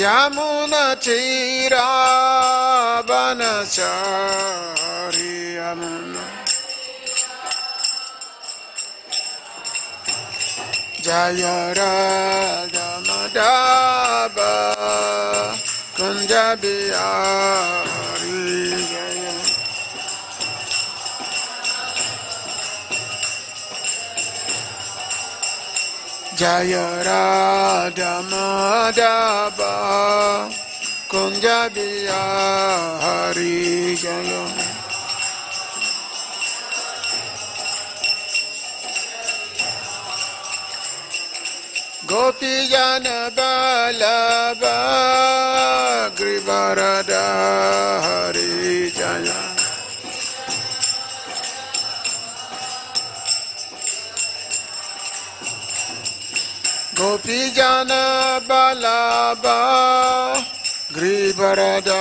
Yamuna Tira Banachari Yamuna Jaya Radha Madhava Kunja Bihari Jaya Jaya Radha Madhava Kunja Bihari Jaya Gopi Jana Balaba Grivarada Hari Jaya Gopi Jana Balaba Grivarada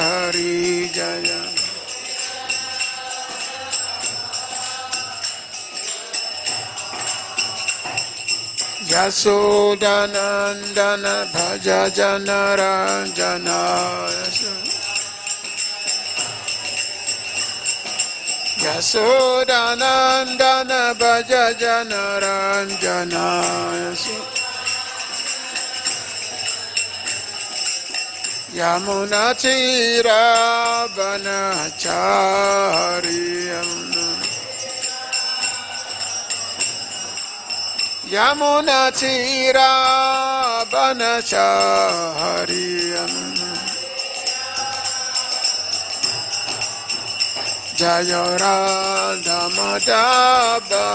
Hari Jaya Yasodanandana Bhaja Jana Ranjana Yasodanandana Bhaja Jana Ranjana Yamuna Tira Banachari Yamuna Tira Banachari Jaya Radha Madhava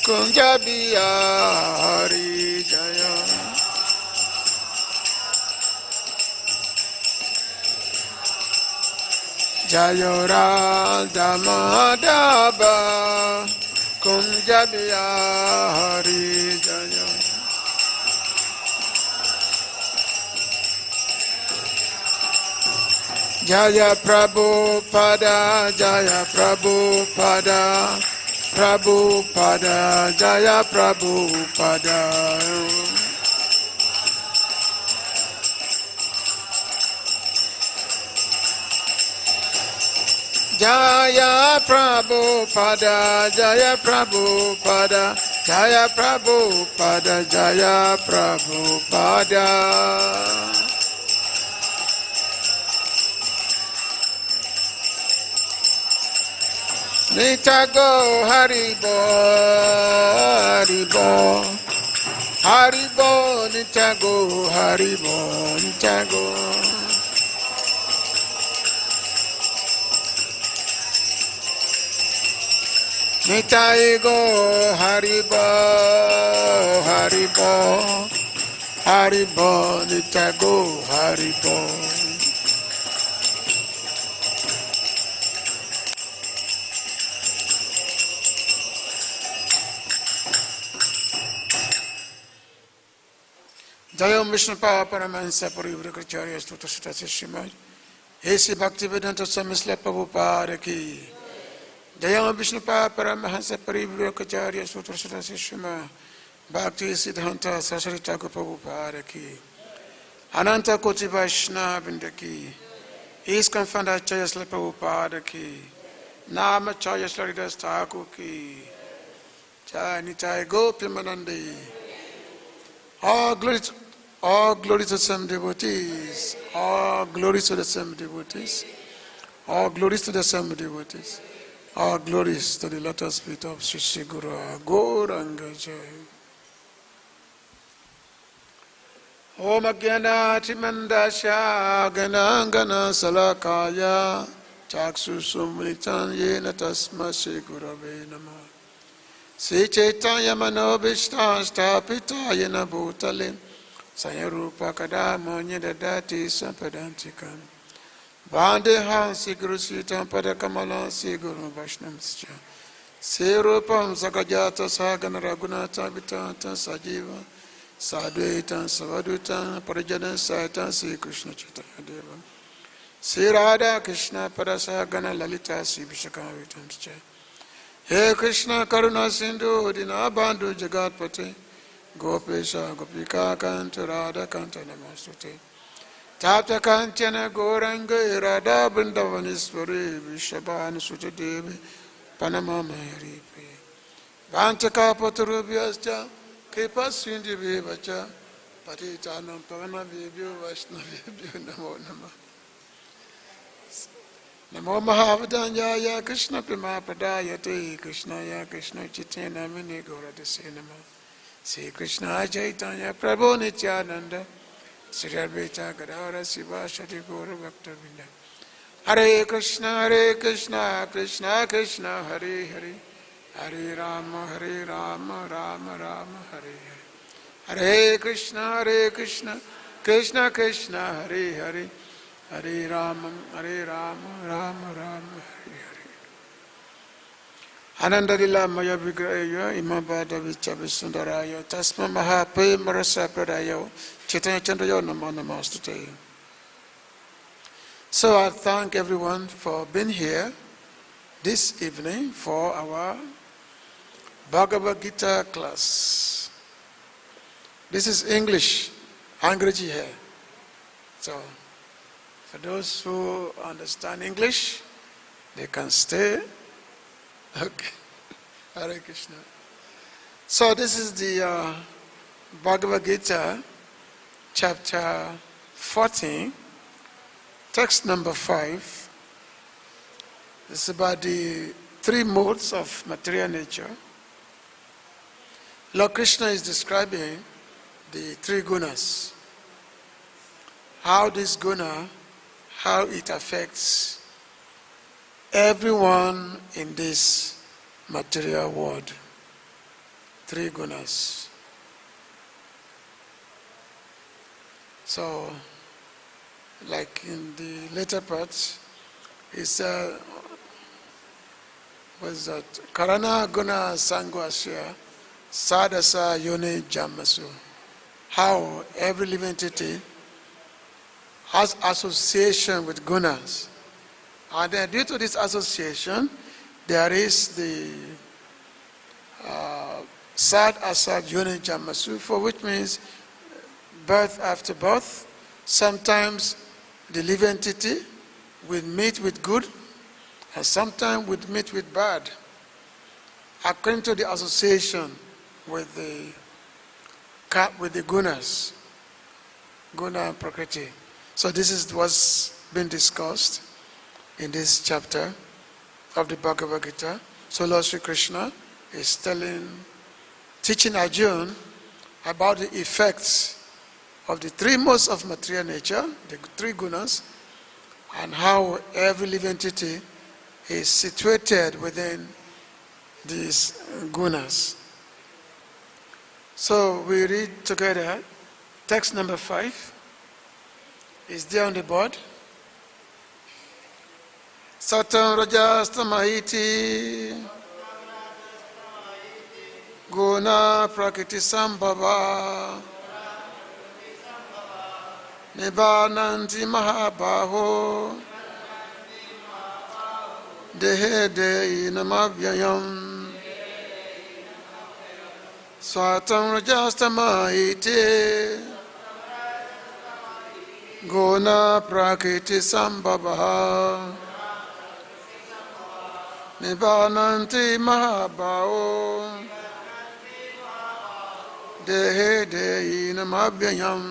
Kunja Bihari Jaya Jaya Radha Madhava Kunja Bihari Jaya Jaya Prabhupada Jaya Prabhupada Prabhupada Jaya Prabhupada Jaya Prabhupada Jaya Prabhupada Jaya Prabhupada Jaya Prabhupada Nitago Haribo Haribo Haribo Nitago Haribo Nitago Nitaigo Haribo Haribo Haribo Nitago Haribo Jayam Vishnupada Paramahansa Parivrajacharya Stuta Sutta Srimad Hesi Bhaktivedanta Swami Srila Prabhupada Ki Jayam Vishnupada Paramahansa Parivrajacharya Stuta Sutta Srimad Bhakti Siddhanta Saraswati Thakur Prabhupada Ki Ananta Koti Vaishnava Vrinda Ki ISKCON Founder Acharya Srila Prabhupada Ki Nama Acharya Srila Haridas Thakur Ki Jai Nitai Gopi Manandi All glory to the same devotees. All glories to the same devotees. All glories to the same devotees. All glories to the lotus feet of Sri Sri Guru Gauranga Jai. Om Ajnanati Mandasya Ganangana Salakaya Chaksu Sumritan Yena Tasma Sri Gurave Namah Sri Chaitanya Manobishta Stapita Yena Bhutale Sayarupa Kadamo Nyedadati Sampadantikam Vandeham Siguru Sitam Padakamalam Siguru Vaishnamscha Sirupam Sakajata Sagana Raghunatha Vitanta Sajiva Sadvaitam Savadutam Parajanan Saitam Sri Krishna Chaitanya Deva Sri Radha Krishna Parasagana Lalita Sri Vishakavitamscha He Krishna Karuna Sindhu Dinabandhu Jagatpate Gopesha Gopika Kanta Radha Kanta Namastute Tapta Kanchana Goranga Radha Vrindavan Isvara Vishabhana Sutta Devi Panama Mahari Vantaka Patarubhyascha Kripa Sindhi Vivacha Patitanam Pavana Vibhyo Vaishnavibhyo Namo Namah Namo mahā-bāho Krishna Prima Padayate Krishnaya Krishna Chaitanya Mini Gauradase Nama Sri Krishna Chaitanya Prabhu Nityananda Sri Advaita Gadara Siva Shati Gaura Bhakta Vrinda Hare Krishna Krishna Krishna Hare Hare Hare Rama Rama Rama Hare Hare Hare Krishna Krishna Krishna Hare Hare Hare Rama Rama Hare Hare Anandalila Maya Vigraya Imabada Vichavi Sundaraya Tasma Mahape Marasa Pradayo Chaitanya Chandrayo Namo Namastute. So I thank everyone for being here this evening for our Bhagavad Gita class. This is English, Angraji hai. So for those who understand English, they can stay. Okay. Hare Krishna. So this is the Bhagavad Gita, chapter 14, text number 5. This is about the three modes of material nature. Lord Krishna is describing the three gunas. How this guna, how it affects everyone in this material world. Three gunas. So, like in the later parts, he said, was that Karana Guna Sangwasya Sadasa Yone Jamasu. How every living entity has association with gunas. And then due to this association, there is the sad asad yoni jamasu, for which means birth after birth. Sometimes the living entity will meet with good, and sometimes will meet with bad, according to the association with the gunas, guna and prakriti. So this is what's been discussed in this chapter of the Bhagavad Gita. So Lord Sri Krishna is teaching Arjuna about the effects of the three modes of material nature, the three gunas, and how every living entity is situated within these gunas. So we read together text number 5. Is there on the board? Sattvaṁ rajaḥ tamaḥ guṇāḥ prakṛti-sambhavāḥ nibadhnanti mahā-bāho dehe dehinam avyayam sattvaṁ rajaḥ tamaḥ guṇāḥ prakṛti-sambhavāḥ nibadhnanti mahā-bāho dehe dehinam avyayam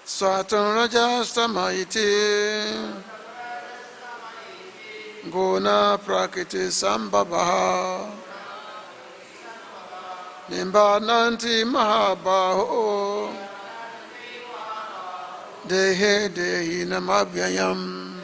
sattvaṁ rajaḥ tamaḥ guṇāḥ prakṛti-sambhavāḥ nibadhnanti mahā-bāho dehe dehinam avyayam.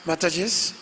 Mataji's.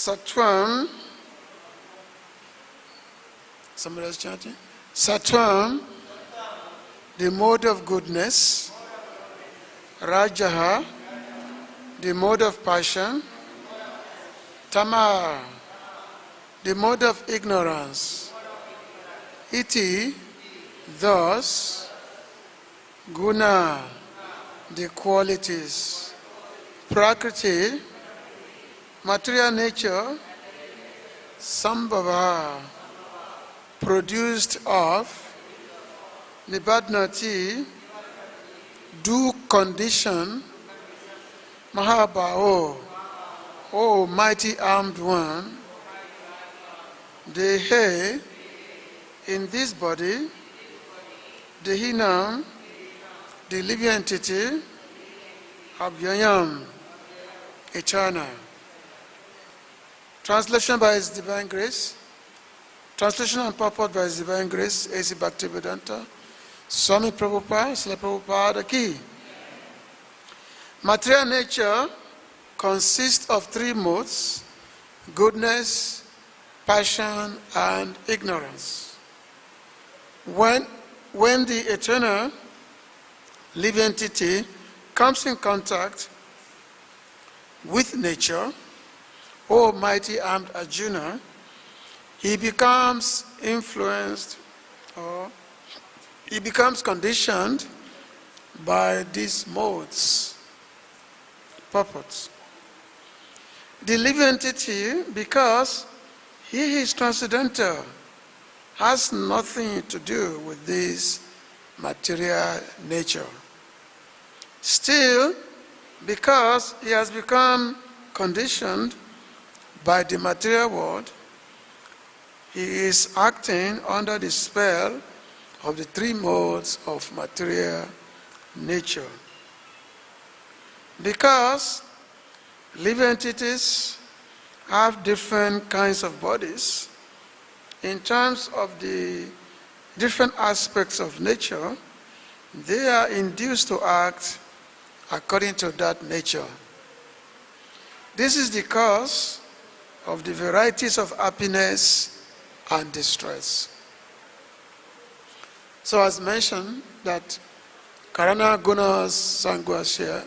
Sattvam, somebody else chanting? Sattvam, the mode of goodness. Rajaḥ, the mode of passion. Tama, the mode of ignorance. Iti, thus, guṇāḥ, the qualities. Prakrti, material nature. Sambhavāḥ, produced of. Nibadhnanti, due condition. Mahā-bāho, O mighty armed one. Dehe, in this body. Dehinam, the living entity. Avyayam, eternal. Translation by His Divine Grace. Translation and purport by His Divine Grace, A.C. Bhaktivedanta Swami Prabhupada, Srila Prabhupada Ki. Material nature consists of three modes: goodness, passion, and ignorance. When the eternal living entity comes in contact with nature, O mighty armed Arjuna, he becomes influenced or he becomes conditioned by these modes. Purport. The living entity, because he is transcendental, has nothing to do with this material nature. Still, because he has become conditioned by the material world, he is acting under the spell of the three modes of material nature. Because living entities have different kinds of bodies, in terms of the different aspects of nature, they are induced to act according to that nature. This is the cause of the varieties of happiness and distress. So as mentioned that Karana Gunas Sangwasya,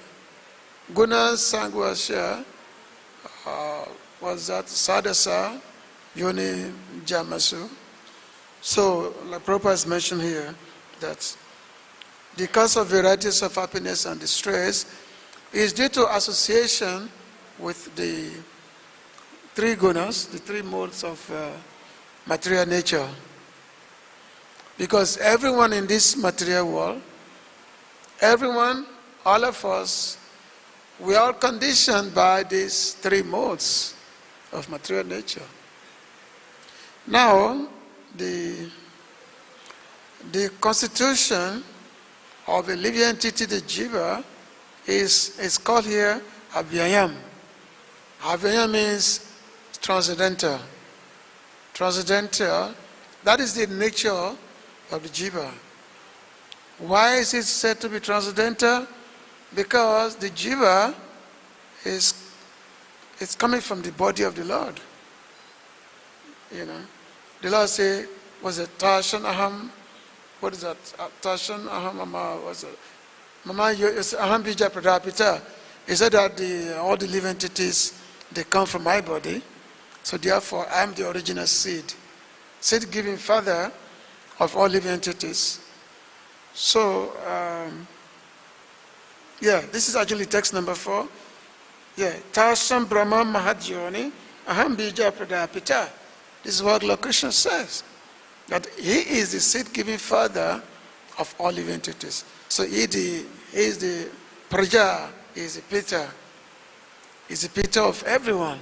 Gunas Sangwasya was that Sadasa Yoni Jamasu. So like Prabhupada has mentioned here that the cause of varieties of happiness and distress is due to association with the three gunas, the three modes of material nature. Because everyone in this material world, everyone, all of us, we are conditioned by these three modes of material nature. Now, the constitution of a living entity, the jiva, is called here avyayam. Avyayam means transcendental. Transcendental, that is the nature of the jiva. Why is it said to be transcendental? Because the jiva is coming from the body of the Lord. You know, the Lord say, was it Tashan Aham? What is that? Tashan Aham Mama, was it? Mama, Aham Bija Pradapita. He said that all the living entities, they come from my body. So therefore, I am the original seed giving father of all living entities. So, this is actually text number 4. Tasham Brahma Mahadhyoni Aham Bija Pradapita. This is what Lord Krishna says, that he is the seed-giving father of all living entities. So he is the praja, he is the Pita. He is the Pita of everyone.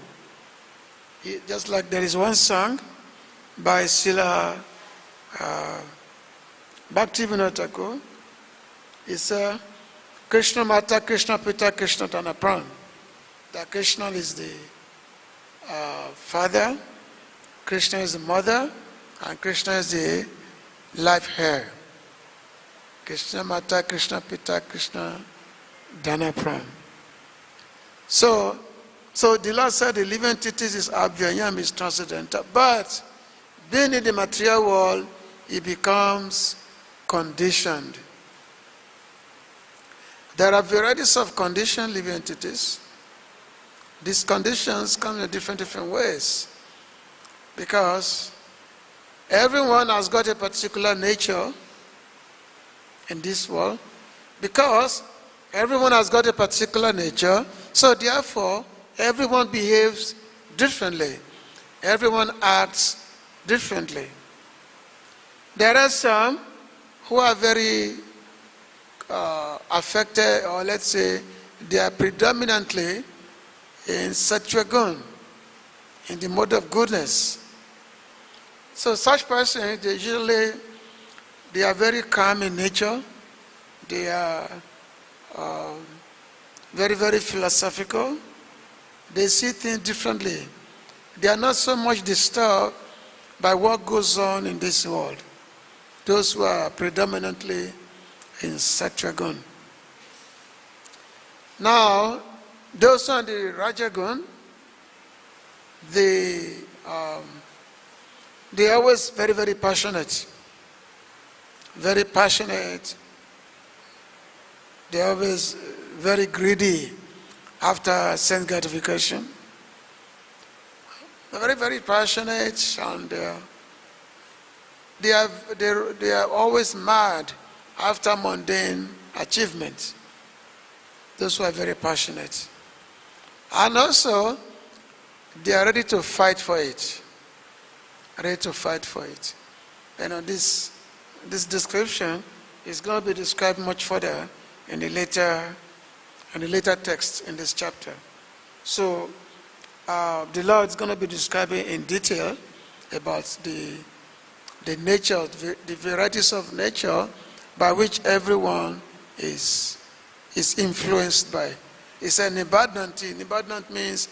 Just like there is one song by Srila Bhaktivinoda Thakur, it's Krishna Mata, Krishna Pita, Krishna Dana Pran. That Krishna is the father, Krishna is the mother, and Krishna is the life heir. Krishna Mata, Krishna Pita, Krishna Dana Pran. So the Lord said the living entities is avyayam, is transcendental, but being in the material world, it becomes conditioned. There are varieties of conditioned living entities. These conditions come in different ways, because everyone has got a particular nature in this world. Because everyone has got a particular nature, so therefore everyone behaves differently. Everyone acts differently. There are some who are very affected, or let's say they are predominantly in sattvam, in the mode of goodness. So such persons, they are very calm in nature. They are very, very philosophical. They see things differently. They are not so much disturbed by what goes on in this world. Those who are predominantly in sattvam. Now, those on the rajaḥ, they are always very, very passionate. Very passionate. They are always very greedy after sense gratification. They're very, very passionate, and they are always mad after mundane achievements. Those who are very passionate. And also, they are ready to fight for it. Ready to fight for it. This description is going to be described much further in the later text in this chapter. So, the Lord is going to be describing in detail about the nature, the varieties of nature by which everyone is influenced by. He said nibadhnanti. Nibadhnanti means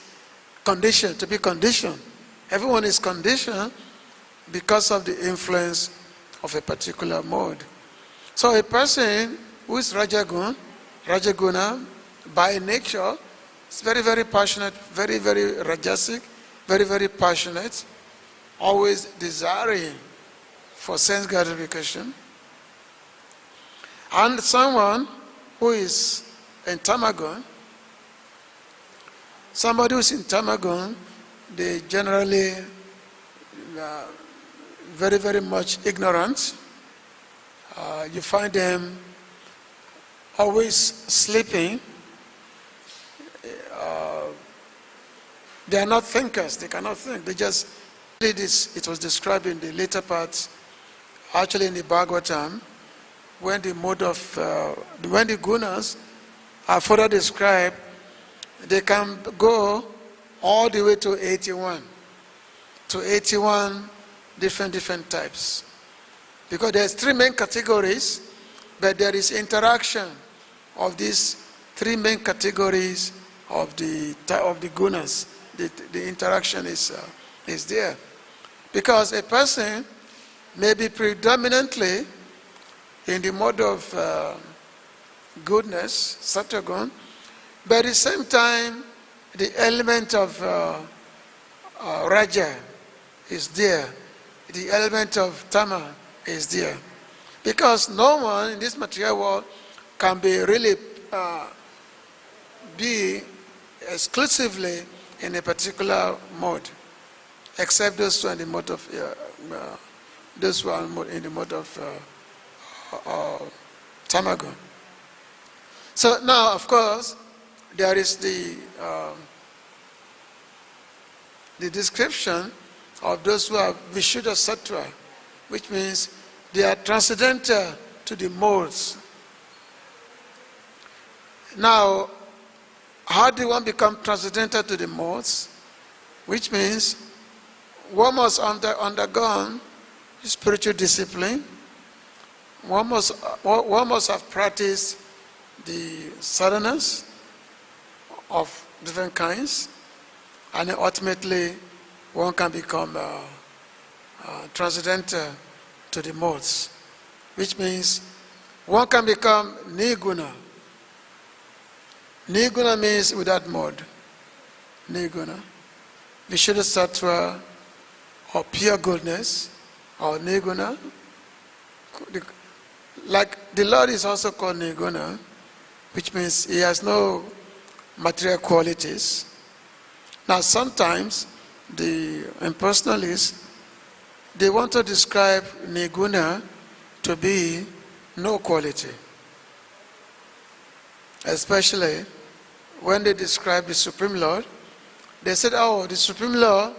conditioned, to be conditioned. Everyone is conditioned because of the influence of a particular mode. So a person who is rajaguna, by nature, is very, very passionate, very, very rajasic, very, very passionate, always desiring for sense gratification. And someone who is in tamagun, somebody who is in tamagun, they generally very, very much ignorant. You find them always sleeping. They are not thinkers. They cannot think. They just did this. It was described in the later parts, actually in the Bhagavatam, when the mode of when the gunas are further described, they can go all the way to 81. To 81 different types. Because there's three main categories, but there is interaction of these three main categories of the gunas. The interaction is there. Because a person may be predominantly in the mode of goodness, sattvaṁ, but at the same time, the element of rajaḥ is there. The element of tama is there. Because no one in this material world can be really be exclusively in a particular mode, except those who are in the mode of tamagun. So now, of course, there is the description of those who are Vishuddha Sattva, which means they are transcendental to the modes. Now, how do one become transcendental to the modes? Which means one must undergone spiritual discipline. One must have practiced the sadhanas of different kinds, and then ultimately one can become transcendental to the modes, which means one can become niguna. Niguna means without mode. Niguna. Vishuddha Sattva, or pure goodness, or niguna. Like the Lord is also called niguna, which means he has no material qualities. Now sometimes the impersonalists, they want to describe niguna to be no quality. Especially when they describe the Supreme Lord, they said, oh, the Supreme Lord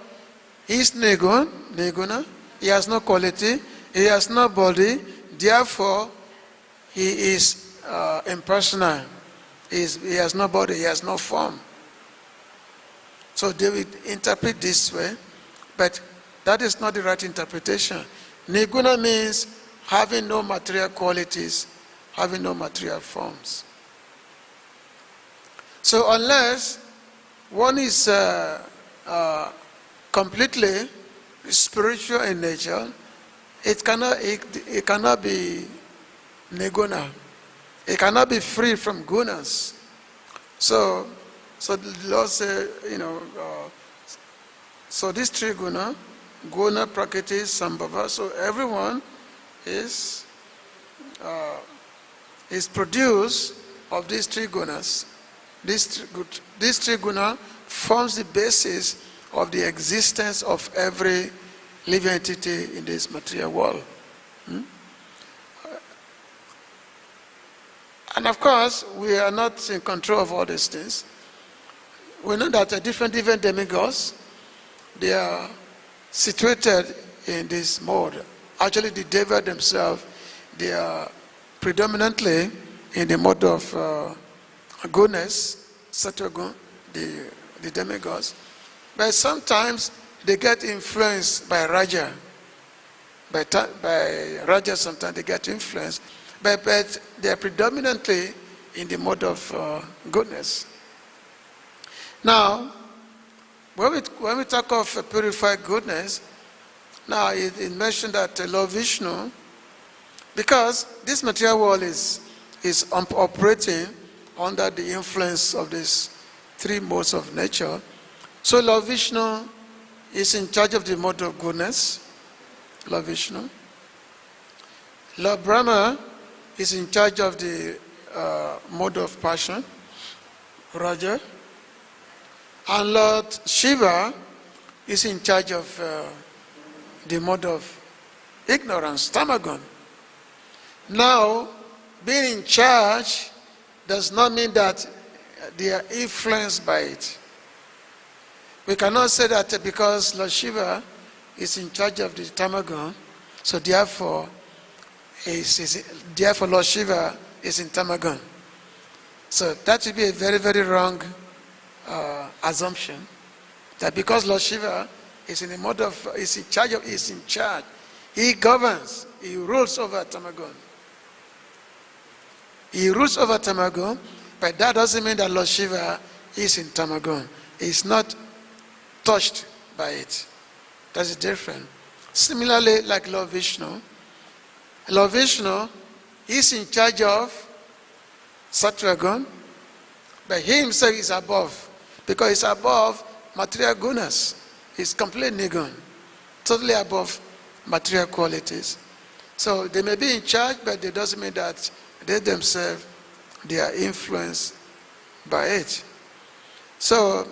is niguna, he has no quality, he has no body, therefore he is impersonal. He has no body, he has no form. So they will interpret this way, but that is not the right interpretation. Niguna means having no material qualities, having no material forms. So unless one is completely spiritual in nature, it cannot be niguna. It cannot be free from gunas. So the Lord said, so these three guna, prakṛti-sambhavāḥ, so everyone is produced of these three gunas. These three guna forms the basis of the existence of every living entity in this material world. And of course, we are not in control of all these things. We know that different demigods, they are situated in this mode. Actually, the deva themselves, they are predominantly in the mode of goodness, sattva, the demigods. But sometimes they get influenced by rajaḥ. By rajaḥ, sometimes they get influenced. But they are predominantly in the mode of goodness. Now, when we talk of purified goodness, now it mentioned that Lord Vishnu, because this material world is operating under the influence of these three modes of nature. So Lord Vishnu is in charge of the mode of goodness, Lord Vishnu. Lord Brahma is in charge of the mode of passion, rajaḥ. And Lord Shiva is in charge of the mode of ignorance, tamaḥ. Now, being in charge does not mean that they are influenced by it. We cannot say that because Lord Shiva is in charge of the tamaḥ, so therefore Lord Shiva is in tamaḥ. So that would be a very, very wrong assumption, that because Lord Shiva is in the mode of, is in charge, he governs, he rules over tamaḥ. He rules over tamaḥ, but that doesn't mean that Lord Shiva is in tamaḥ. He's not touched by it. That's different. Similarly, like Lord Vishnu is in charge of sattva, but he himself is above, because he's above material gunas. He's completely niguna, totally above material qualities. So they may be in charge, but it doesn't mean that they themselves, they are influenced by it. So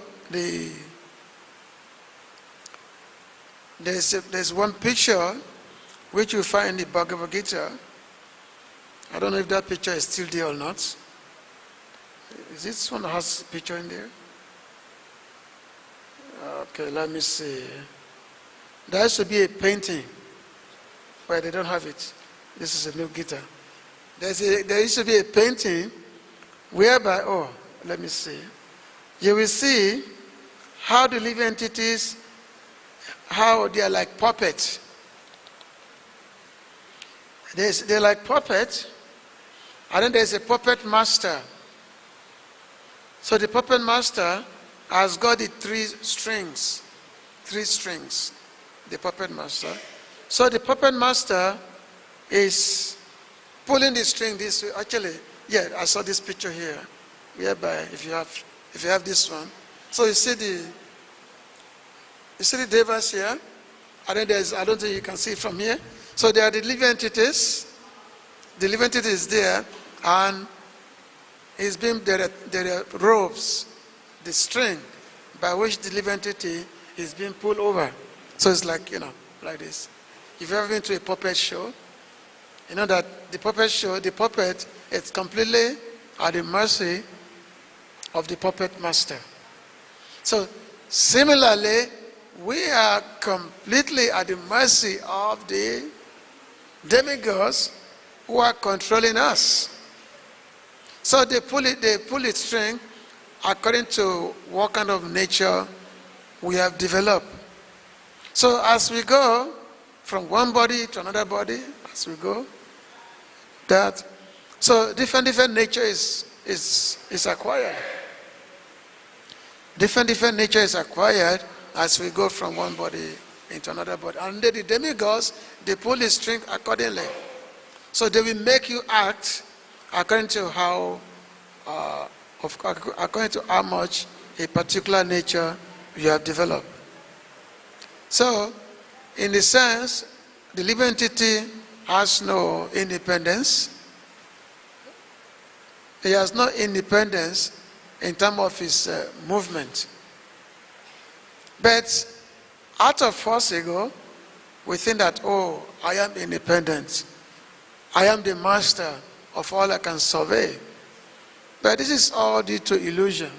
there's one picture which you find in the Bhagavad Gita. I don't know if that picture is still there or not. Is this one that has a picture in there? Okay, let me see. There used to be a painting, but they don't have it. This is a new guitar. There used to be a painting whereby, let me see. You will see how the living entities, how they are like puppets. They're like puppets, and then there's a puppet master. So the puppet master has got the three strings, the puppet master. So the puppet master is pulling the string this way. Actually, yeah, I saw this picture here, whereby if you have this one, so you see the devas here, and then I don't think you can see it from here. So there are the living entities. The living entity is there, and there are ropes, the string by which the living entity is being pulled over. So it's like, like this. If you've ever been to a puppet show, you know that the puppet is completely at the mercy of the puppet master. So similarly, we are completely at the mercy of the demigods who are controlling us. So they pull its string according to what kind of nature we have developed. So as we go from one body to another body, as we go, so different nature is acquired. Different nature is acquired as we go from one body into another body. And the demigods, they pull the string accordingly. So they will make you act according to how much a particular nature you have developed. So, in a sense, the living entity has no independence. He has no independence in terms of his movement. But out of false ego, we think that, I am independent. I am the master of all I can survey. But this is all due to illusion.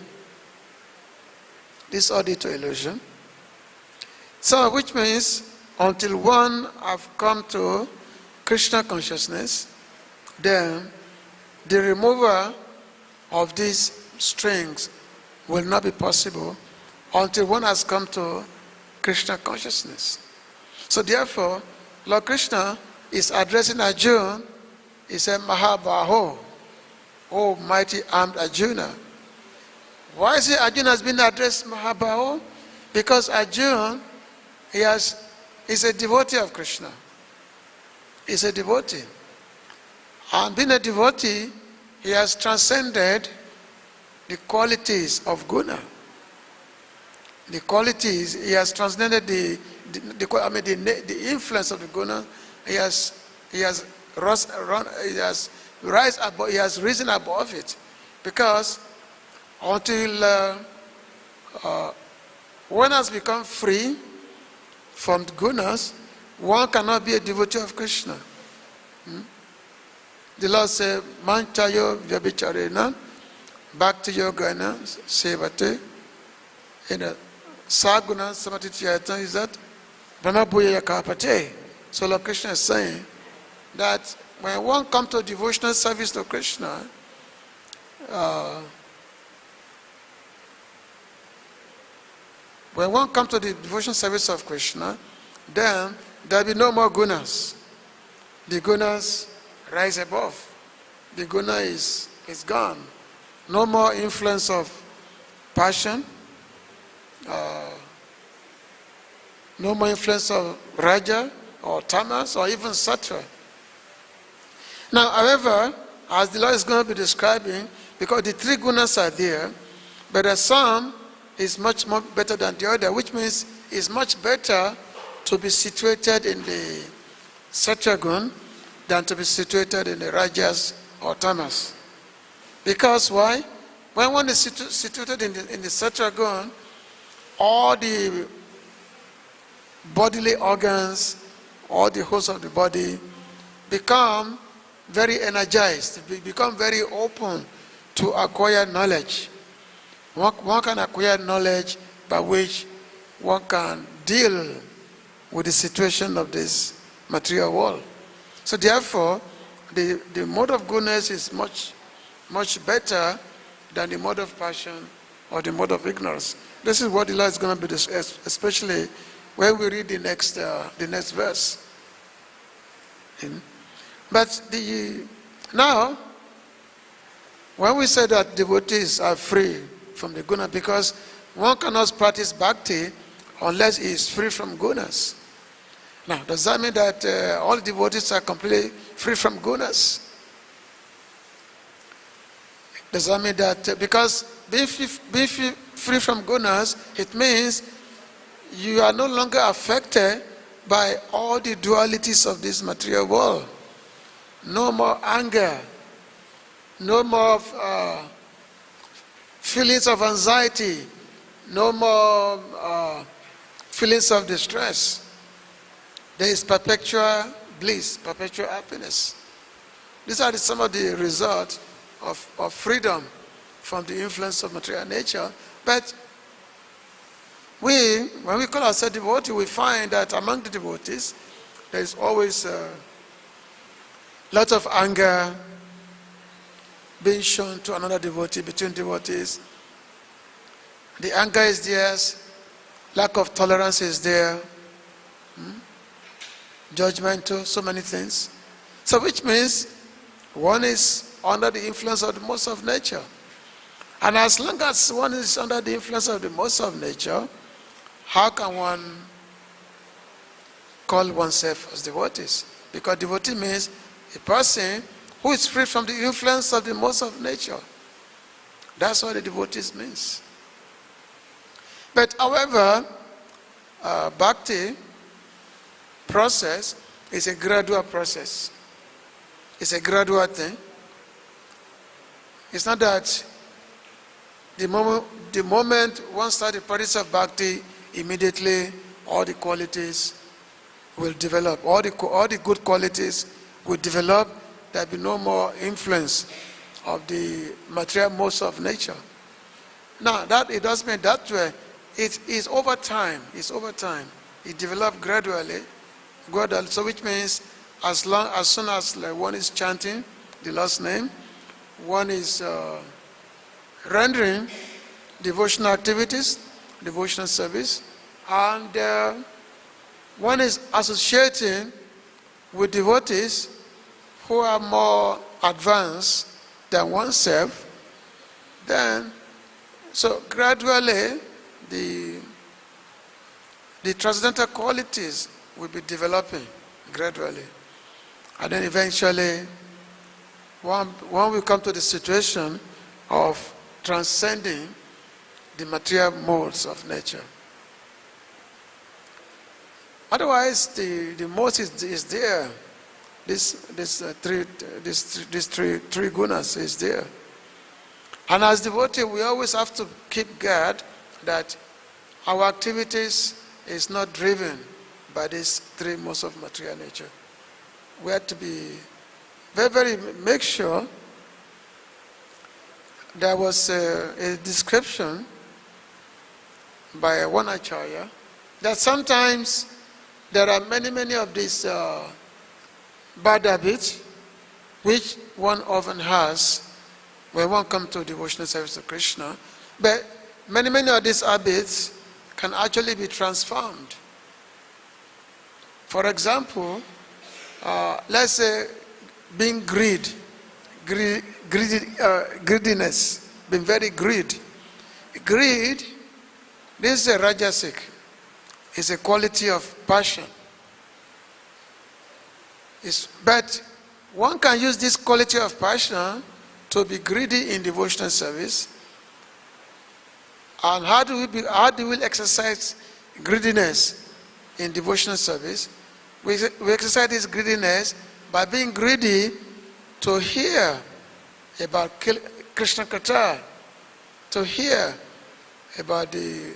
This is all due to illusion. So, which means, until one have come to Krishna consciousness, then the removal of these strings will not be possible until one has come to Krishna consciousness. So therefore, Lord Krishna is addressing Arjuna. He said, mahā-bāho, O mighty armed Arjuna. Why is it Arjuna has been addressed mahā-bāho? Because Arjuna, is a devotee of Krishna. He's a devotee. And being a devotee, he has transcended the qualities of guṇāḥ. The qualities, he has transcended the influence of the guṇāḥ. He has risen above it. Because until one has become free from the guṇāḥs, one cannot be a devotee of Krishna. The Lord said, Manchayo vyabhicharena bhakti yogana sevate. Saguna samatitiyata is that Brahmabhuya kapate. So Lord Krishna is saying that when one comes to devotional service to Krishna, when one comes to the devotional service of Krishna, then there will be no more guṇāḥs. The guṇāḥs rise above. The guṇāḥ is gone. No more influence of passion. No more influence of rajaḥ or tamas or even sattva. Now, however, as the Lord is going to be describing, because the three guṇāḥs are there, but the some is much more better than the other, which means it's much better to be situated in the sattva guṇ than to be situated in the rajas or tamas. Because why? When one is situated in the sattva guṇ, all the bodily organs, all the hosts of the body become very energized, become very open to acquire knowledge. One can acquire knowledge by which one can deal with the situation of this material world. So therefore, the mode of goodness is much, much better than the mode of passion or the mode of ignorance. This is what the Lord is going to be discussing, especially when we read the next verse. But now, when we say that devotees are free from the gunas, because one cannot practice bhakti unless he is free from gunas. Now, does that mean that all devotees are completely free from gunas? Does that mean that because being free from gunas, it means you are no longer affected by all the dualities of this material world? No more anger, no more feelings of anxiety, no more feelings of distress. There is perpetual bliss, perpetual happiness. These are some of the results of freedom from the influence of material nature. But when we call ourselves devotee, we find that among the devotees, there is always a lot of anger being shown to another devotee, between devotees. The anger is there, lack of tolerance is there, judgmental, so many things. So which means one is under the influence of the most of nature. And as long as one is under the influence of the most of nature, how can one call oneself as devotees? Because devotee means a person who is free from the influence of the most of nature. That's what the devotees means. But however, bhakti process is a gradual process. It's a gradual thing. It's not that the moment one starts the practice of bhakti, immediately all the qualities will develop. All the good qualities will develop. There will be no more influence of the material modes of nature. Now, that it doesn't mean that way. It is over time. It's over time. It develops gradually. So which means as soon as one is chanting the Lord's name, one is rendering devotional activities, devotional service, and one is associating with devotees who are more advanced than oneself, then so gradually the transcendental qualities will be developing gradually. And then eventually one will come to the situation of transcending the material modes of nature. Otherwise, the mode is there. These three gunas is there. And as devotee, we always have to keep guard that our activities is not driven by these three modes of material nature. We have to be very make sure. There was a description by one acharya that sometimes there are many of these bad habits which one often has when one comes to devotional service to Krishna, but many of these habits can actually be transformed. For example, let's say being greediness, being very greedy. Greed, this is a rajasic. It's a quality of passion. But one can use this quality of passion to be greedy in devotional service. And how do we exercise greediness in devotional service? We exercise this greediness by being greedy to hear about Krishna Katha, to hear about the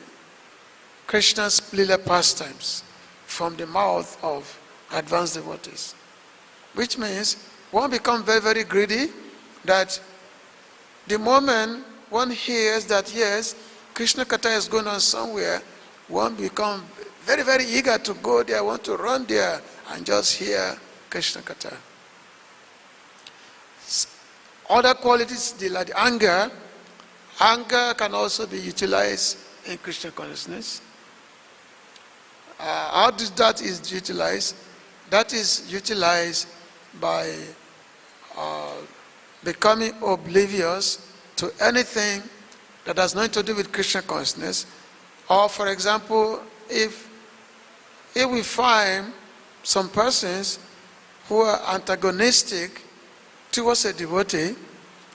Krishna's Lila pastimes from the mouth of advanced devotees. Which means one becomes very greedy, that the moment one hears that yes, Krishna Katha is going on somewhere, one becomes very, very eager to go there, want to run there and just hear Krishna Katha. Other qualities, like anger. Anger can also be utilized in Krishna consciousness. How that is utilized? That is utilized by becoming oblivious to anything that has nothing to do with Krishna consciousness. Or, for example, if we find some persons who are antagonistic towards a devotee,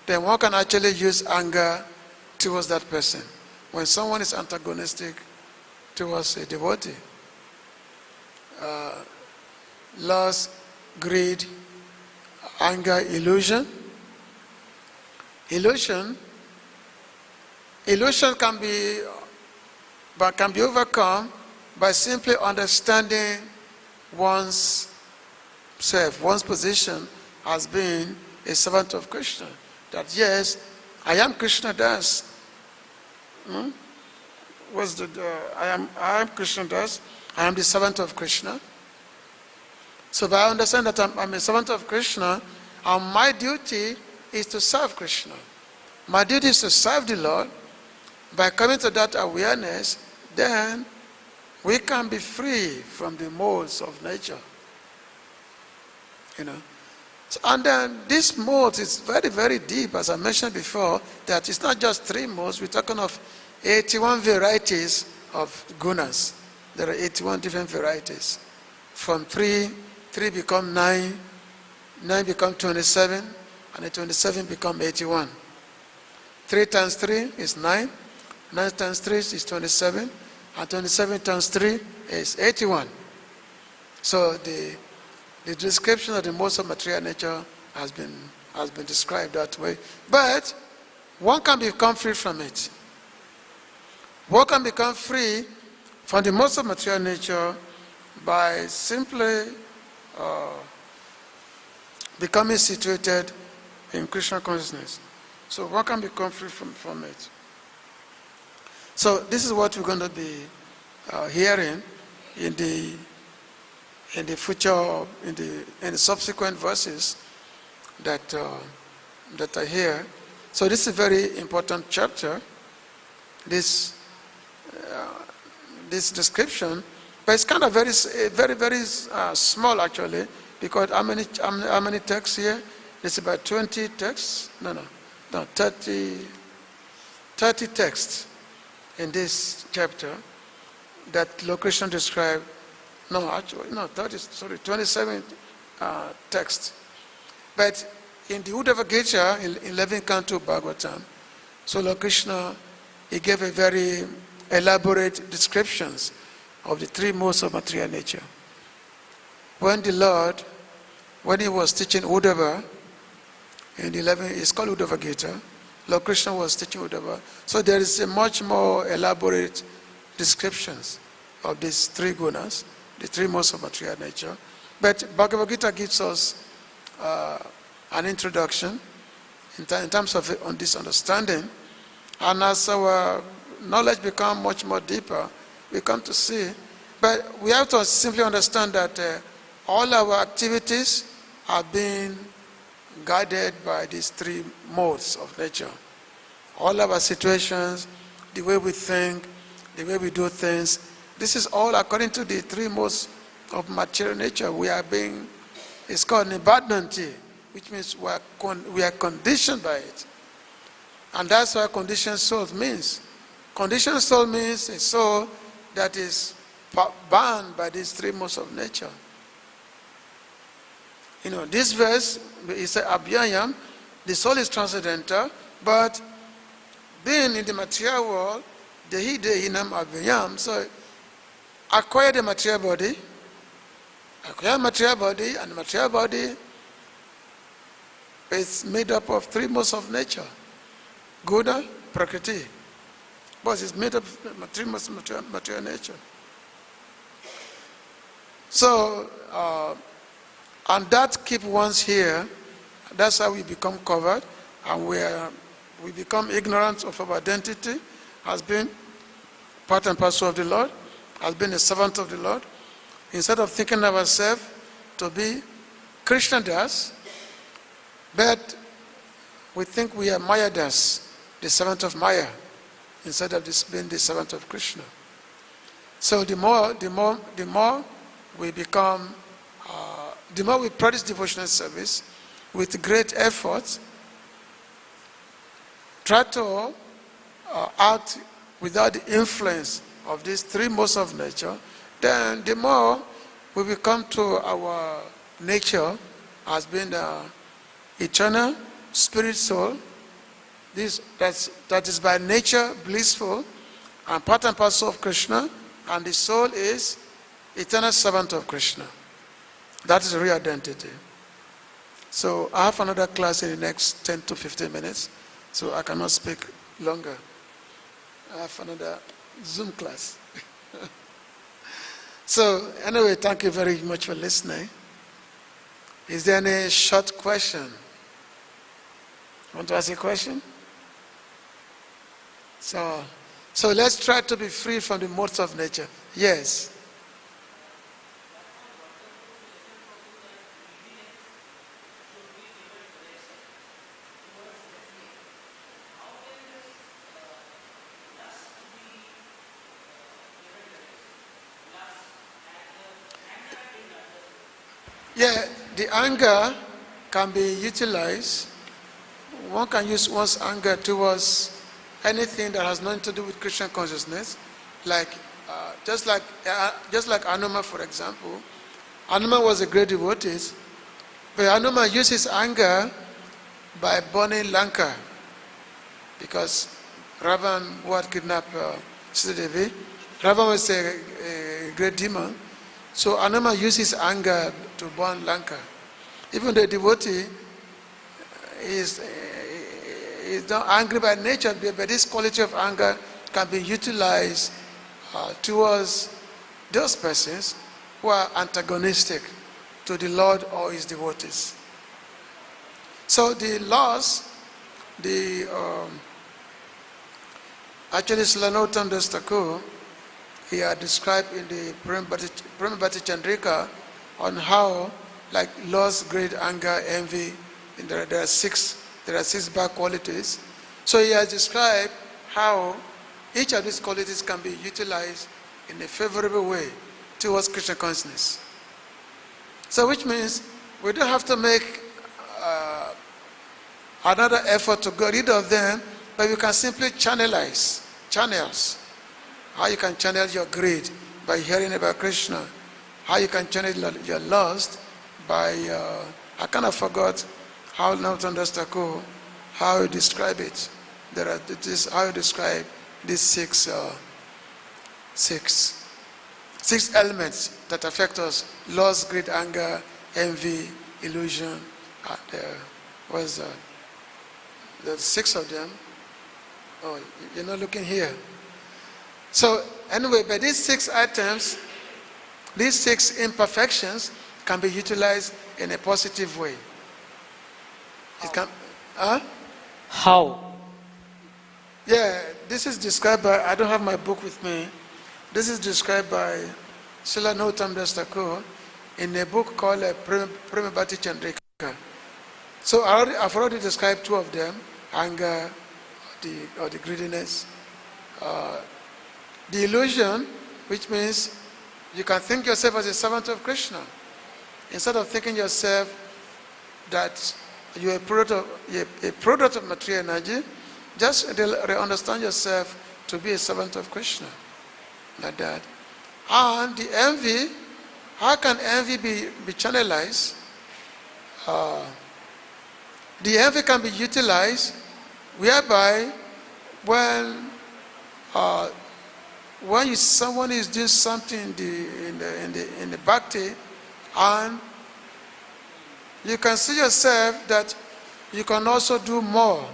then one can actually use anger towards that person. When someone is antagonistic towards a devotee, lust, greed, anger, illusion can be overcome by simply understanding one's self, one's position as being a servant of Krishna. That yes, I am Krishna Das. I am Krishna Das. I am the servant of Krishna. So by understanding that I'm a servant of Krishna, and my duty is to serve Krishna. My duty is to serve the Lord. By coming to that awareness, then we can be free from the modes of nature. And then this mode is very, very deep, as I mentioned before, that it's not just 3 modes. We're talking of 81 varieties of gunas. There are 81 different varieties. From 3 become 9, 9 become 27, and the 27 become 81. 3 times 3 is 9, 9 times 3 is 27, and 27 times 3 is 81. So the description of the modes of material nature has been described that way. But one can become free from it. One can become free from the modes of material nature by simply becoming situated in Krishna consciousness. So one can become free from it. So this is what we're going to be hearing in the future, in the subsequent verses that are here. So this is a very important chapter. This description, but it's kind of very, very small actually, because how many texts here? There's about 20 texts. No, 30 texts in this chapter that Lord Krishna described. 27 texts. But in the Uddhava Gita, in 11th canto Bhagavatam, so Lord Krishna, he gave a very elaborate descriptions of the 3 modes of material nature. When he was teaching Uddhava, in 11, it's called Uddhava Gita, Lord Krishna was teaching Uddhava. So there is a much more elaborate descriptions of these 3 gunas, the 3 modes of material nature. But Bhagavad Gita gives us an introduction in terms of on this understanding. And as our knowledge becomes much more deeper, we come to see. But we have to simply understand that all our activities are being guided by these 3 modes of nature. All our situations, the way we think, the way we do things, this is all according to the 3 modes of material nature. It's called nibadhnanti, which means we are conditioned by it. And that's what conditioned soul means. Conditioned soul means a soul that is bound by these 3 modes of nature. This verse is avyayam, the soul is transcendental, but being in the material world, dehe, dehinam, avyayam, so acquire the material body, and the material body is made up of 3 modes of nature. Guṇāḥ, prakrti. But it's made up of 3 modes of material nature. So, and that keep ones here. That's how we become covered, and we become ignorant of our identity as being part and parcel of the Lord. as being a servant of the Lord, instead of thinking of ourselves to be Krishna das, but we think we are Maya das, the servant of Maya, instead of this being the servant of Krishna. So the more we become, the more we practice devotional service with great effort, try to act without the influence of these three modes of nature, then the more we become to our nature as being the eternal spirit soul, that is by nature blissful and part and parcel of Krishna, and the soul is eternal servant of Krishna. That is real identity. So I have another class in the next 10 to 15 minutes, so I cannot speak longer. I have another Zoom class. So anyway, thank you very much for listening. Is there any short question? Want to ask a question? So let's try to be free from the modes of nature. Yes. Yeah, the anger can be utilized. One can use one's anger towards anything that has nothing to do with Christian consciousness, like just like Arjuna, for example. Arjuna was a great devotee, but Arjuna used his anger by burning Lanka, because Ravan, who had kidnapped Devi, Ravan was a great demon. So Arjuna used his anger to burn Lanka. Even the devotee is not angry by nature, but this quality of anger can be utilized towards those persons who are antagonistic to the Lord or his devotees. So the laws, actually Slanotam Das Thakur, he had described in the Prema-bhakti Chandrika on how, like lust, greed, anger, envy, and there are six bad qualities. So he has described how each of these qualities can be utilized in a favorable way towards Krishna consciousness. So which means we don't have to make another effort to get rid of them, but we can simply channels. How you can channel your greed by hearing about Krishna. How you can channel your lust by, I kind of forgot how Narottam Das Thakur, how you describe it. How you describe these six elements that affect us: lust, greed, anger, envy, illusion. There's six of them. Oh, you're not looking here. So anyway, but these six items, these six imperfections can be utilized in a positive way. It can, How? Yeah, this is described by, I don't have my book with me. This is described by Srila Narottam Das Thakur in a book called Prema-bhakti Chandrika. So I've already described two of them: anger, or the greediness, the illusion, which means you can think yourself as a servant of Krishna, instead of thinking yourself that you're a product of material energy. Just understand yourself to be a servant of Krishna, like that. And the envy, how can envy be channelized? The envy can be utilized whereby when someone is doing something in the bhakti, and you can see yourself that you can also do more.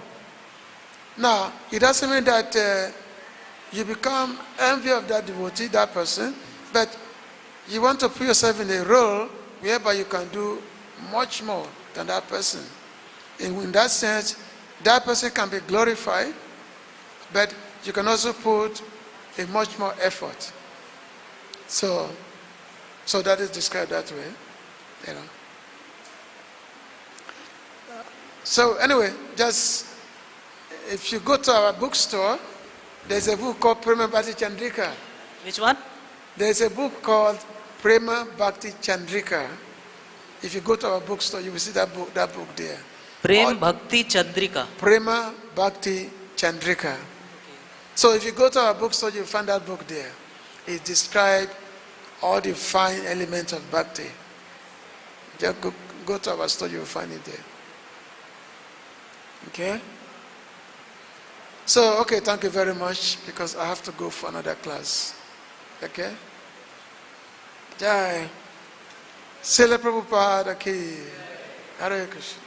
Now, it doesn't mean that you become envy of that devotee, that person, but you want to put yourself in a role whereby you can do much more than that person. In that sense, that person can be glorified, but you can also put a much more effort. So that is described that way, you know. So anyway, just if you go to our bookstore, there's a book called Prema Bhakti Chandrika. Which one? There's a book called Prema Bhakti Chandrika. If you go to our bookstore, you will see that book there. Prem Bhakti Chandrika. Prema Bhakti Chandrika. Okay. So if you go to our bookstore, you'll find that book there. It describes all the fine elements of bhakti. Just go to our store, you'll find it there. Okay? So, okay, thank you very much, because I have to go for another class. Okay? Jai. Srila Prabhupada ki. Hare Krishna.